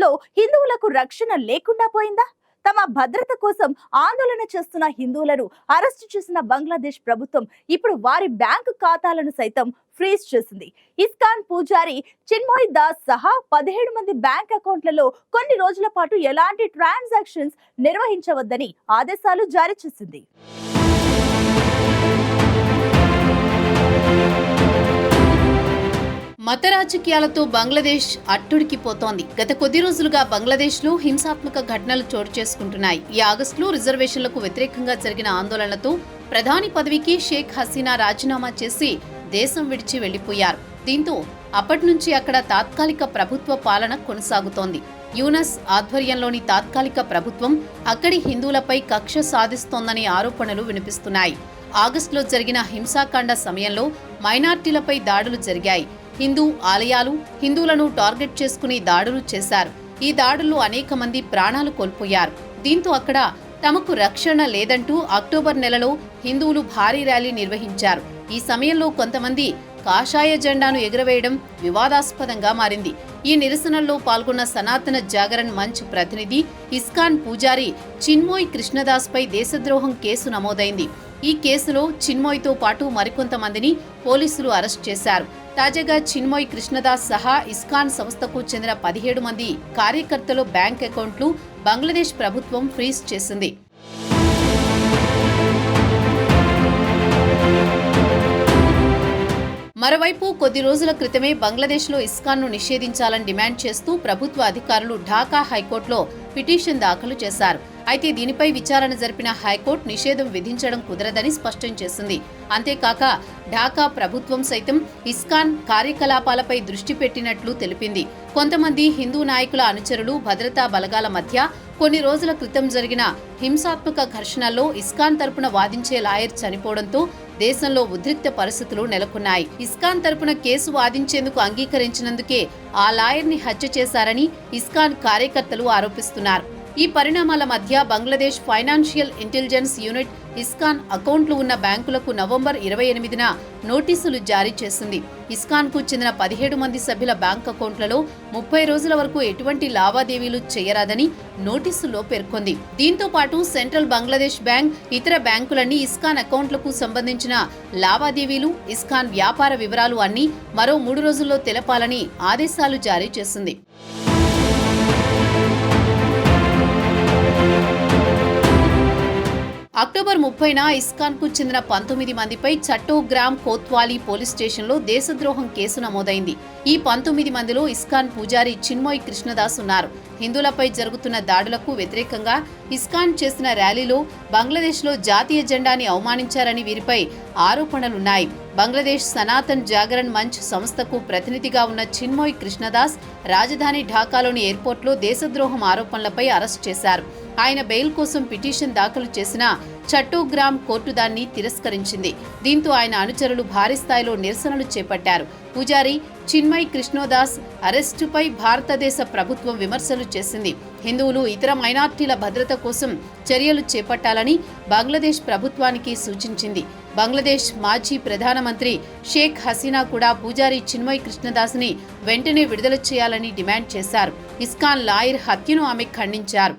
లో హిందువులకు రక్షణ లేకుండా పోయిందా? తమ భద్రత కోసం ఆందోళన చేస్తున్న హిందువులను అరెస్టు చేసిన బంగ్లాదేశ్ ప్రభుత్వం ఇప్పుడు వారి బ్యాంకు ఖాతాలను సైతం ఫ్రీజ్ చేసింది. ఇస్కాన్ పూజారి చిన్మయ్ దాస్ సహా 17 మంది బ్యాంక్ అకౌంట్లలో కొన్ని రోజుల పాటు ఎలాంటి ట్రాన్సాక్షన్స్ నిర్వహించవద్దని ఆదేశాలు జారీ చేసింది. మత రాజకీయాలతో బంగ్లాదేశ్ అట్టుడికిపోతోంది. గత కొద్ది రోజులుగా బంగ్లాదేశ్లో హింసాత్మక ఘటనలు చోటు చేసుకుంటున్నాయి. ఈ ఆగస్టులో రిజర్వేషన్లకు వ్యతిరేకంగా జరిగిన ఆందోళనలతో ప్రధాని పదవికి షేక్ హసీనా రాజీనామా చేసి దేశం విడిచి వెళ్లిపోయారు. దీంతో అప్పటి నుంచి అక్కడ తాత్కాలిక ప్రభుత్వ పాలన కొనసాగుతోంది. యూనస్ ఆధ్వర్యంలోని తాత్కాలిక ప్రభుత్వం అక్కడి హిందువులపై కక్ష సాధిస్తోందనే ఆరోపణలు వినిపిస్తున్నాయి. ఆగస్టులో జరిగిన హింసాకాండ సమయంలో మైనార్టీలపై దాడులు జరిగాయి. హిందూ ఆలయాలు, హిందువులను టార్గెట్ చేసుకుని దాడులు చేశారు. ఈ దాడుల్లో అనేక మంది ప్రాణాలు కోల్పోయారు. దీంతో అక్కడ తమకు రక్షణ లేదంటూ అక్టోబర్ నెలలో హిందువులు భారీ ర్యాలీ నిర్వహించారు. ఈ సమయంలో కొంతమంది కాషాయ జెండాను ఎగురవేయడం వివాదాస్పదంగా మారింది. ఈ నిరసనల్లో పాల్గొన్న సనాతన జాగరణ్ మంచ్ ప్రతినిధి ఇస్కాన్ పూజారి చిన్మయ్ కృష్ణదాస్ పై దేశద్రోహం కేసు నమోదైంది. ఈ కేసులో చిన్మయ్తో పాటు మరికొంతమందిని పోలీసులు అరెస్ట్ చేశారు. తాజాగా చిన్మయ్ కృష్ణదాస్ సహా ఇస్కాన్ సంస్థకు చెందిన 17 మంది కార్యకర్తల బ్యాంక్ అకౌంట్లు బంగ్లాదేశ్ ప్రభుత్వం ఫ్రీజ్ చేసింది. మరోవైపు కొద్ది రోజుల క్రితమే బంగ్లాదేశ్లో ఇస్కాన్ను నిషేధించాలని డిమాండ్ చేస్తూ ప్రభుత్వ అధికారులు ఢాకా హైకోర్టులో పిటిషన్ దాఖలు చేశారు. అయితే దీనిపై విచారణ జరిపిన హైకోర్టు నిషేధం విధించడం కుదరదని స్పష్టం చేసింది. అంతేకాక ఢాకా ప్రభుత్వం సైతం ఇస్కాన్ కార్యకలాపాలపై దృష్టి పెట్టినట్లు తెలిపింది. కొంతమంది హిందూ నాయకుల అనుచరులు భద్రతా బలగాల మధ్య కొన్ని రోజుల క్రితం జరిగిన హింసాత్మక ఘర్షణల్లో ఇస్కాన్ తరపున వాదించే లాయర్ చనిపోవడంతో దేశంలో ఉద్రిక్త పరిస్థితులు నెలకొన్నాయి. ఇస్కాన్ తరపున కేసు వాదించేందుకు అంగీకరించినందుకే ఆ లాయర్ని హత్య చేశారని ఇస్కాన్ కార్యకర్తలు ఆరోపిస్తున్నారు. ఈ పరిణామాల మధ్య Bangladesh financial intelligence unit ISKCON అకౌంట్లు ఉన్న బ్యాంకులకు నవంబర్ 28న నోటీసులు జారీ చేసింది. ఇస్కాన్ కు చెందిన 17 మంది సభ్యుల బ్యాంక్ అకౌంట్లలో 30 రోజుల వరకు ఎటువంటి లావాదేవీలు చేయరాదని నోటీసులో పేర్కొంది. దీంతో పాటు సెంట్రల్ బంగ్లాదేశ్ బ్యాంక్, ఇతర బ్యాంకులన్నీ ఇస్కాన్ అకౌంట్లకు సంబంధించిన లావాదేవీలు, ఇస్కాన్ వ్యాపార వివరాలు అన్నీ మరో 3 రోజుల్లో తెలపాలని ఆదేశాలు జారీ చేసింది. అక్టోబర్ 30న ఇస్కాన్ కు చెందిన 19 మందిపై చట్టోగ్రామ్ కోత్వాలీ పోలీస్ స్టేషన్లో దేశద్రోహం కేసు నమోదైంది. ఈ 19 మందిలో ఇస్కాన్ పూజారి చిన్మయ్ కృష్ణదాస్ ఉన్నారు. హిందువులపై జరుగుతున్న దాడులకు వ్యతిరేకంగా ఇస్కాన్ చేసిన ర్యాలీలో బంగ్లాదేశ్లో జాతీయ జెండాని అవమానించారని వీరిపై ఆరోపణలున్నాయి. బంగ్లాదేశ్ సనాతన్ జాగరణ్ మంచ్ సంస్థకు ప్రతినిధిగా ఉన్న చిన్మయ్ కృష్ణదాస్ రాజధాని ఢాకాలోని ఎయిర్పోర్ట్లో దేశద్రోహం ఆరోపణలపై అరెస్ట్ చేశారు. ఆయన బెయిల్ కోసం పిటిషన్ దాఖలు చేసిన చట్టోగ్రామ్ కోర్టు దాన్ని తిరస్కరించింది. దీంతో ఆయన అనుచరులు భారీ స్థాయిలో నిరసనలు చేపట్టారు. పూజారి చిన్మయ్ కృష్ణదాస్ అరెస్టుపై భారతదేశ ప్రభుత్వం విమర్శలు చేసింది. హిందువులు, ఇతర మైనార్టీల భద్రత కోసం చర్యలు చేపట్టాలని బంగ్లాదేశ్ ప్రభుత్వానికి సూచించింది. బంగ్లాదేశ్ మాజీ ప్రధానమంత్రి షేక్ హసీనా కూడా పూజారి చిన్మయ్ కృష్ణదాస్ని వెంటనే విడుదల చేయాలని డిమాండ్ చేశారు. ఇస్కాన్ లాయర్ హత్యను ఆమె ఖండించారు.